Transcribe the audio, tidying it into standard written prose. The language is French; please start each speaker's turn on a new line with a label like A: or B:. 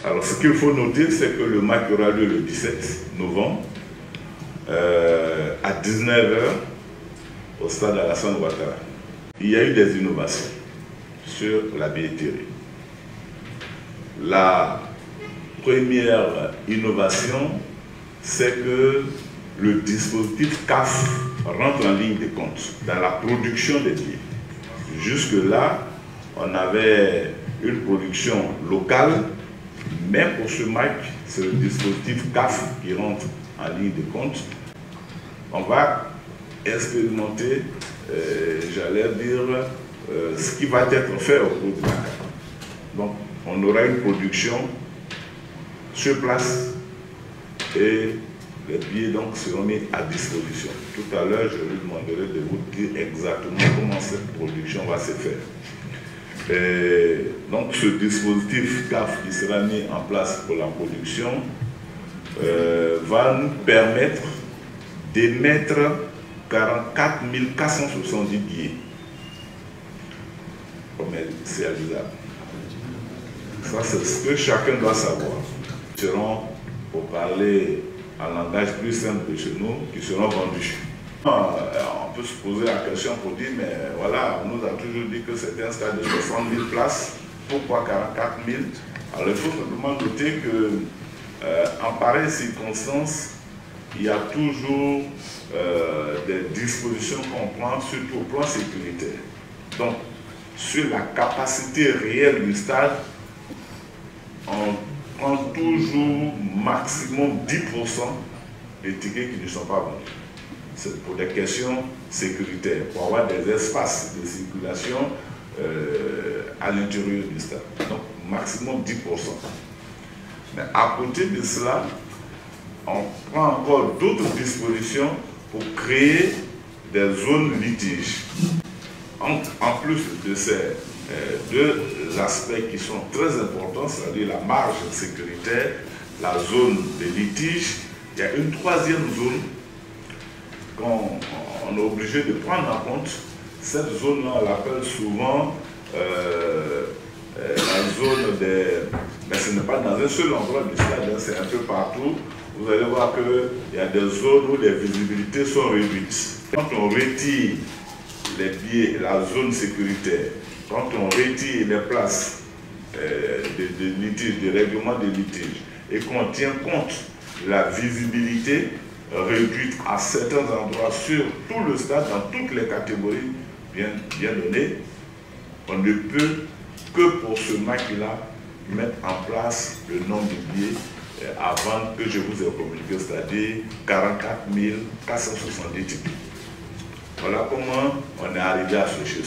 A: Alors, ce qu'il faut noter, c'est que le match aura lieu le 17 novembre à 19 h au stade Alassane Ouattara. Il y a eu des innovations sur la billetterie. La première innovation, c'est que le dispositif CAF rentre en ligne de compte dans la production des billets. Jusque-là, on avait une production locale, mais pour ce match, c'est le dispositif CAF qui rentre en ligne de compte. On va expérimenter, j'allais dire, ce qui va être fait au cours de la CAF. Donc, on aura une production sur place et les billets donc seront mis à disposition. Tout à l'heure, je lui demanderai de vous dire exactement comment cette production va se faire. Et donc ce dispositif CAF qui sera mis en place pour la production va nous permettre d'émettre 44 470 billets commercialisables. Ça, c'est ce que chacun doit savoir. Ils seront, pour parler en langage plus simple de chez nous, qui seront vendus. On peut se poser la question pour dire, mais voilà, on nous a toujours dit que c'était un stade de 60 000 places, pourquoi 44 000? Alors il faut simplement noter que en pareille circonstance, il y a toujours des dispositions qu'on prend, surtout au plan sécuritaire. Donc, sur la capacité réelle du stade, on prend toujours maximum 10% des tickets qui ne sont pas vendus. C'est pour des questions sécuritaires, pour avoir des espaces de circulation à l'intérieur du stade. Donc, maximum 10%. Mais à côté de cela, on prend encore d'autres dispositions pour créer des zones litiges. En plus de ces deux aspects qui sont très importants, c'est-à-dire la marge sécuritaire, la zone de litige, il y a une troisième zone qu'on est obligé de prendre en compte. Cette zone-là, on l'appelle souvent la zone des... Mais ce n'est pas dans un seul endroit du stade, c'est un peu partout. Vous allez voir qu'il y a des zones où les visibilités sont réduites. Quand on retire les billets, la zone sécuritaire, quand on retire les places de litige, de règlement de litige, et qu'on tient compte de la visibilité réduite à certains endroits sur tout le stade, dans toutes les catégories bien données, on ne peut que pour ce match-là mettre en place le nombre de billets avant que je vous ai communiqué, c'est-à-dire 44 470 tickets. Voilà comment on est arrivé à ce chiffre.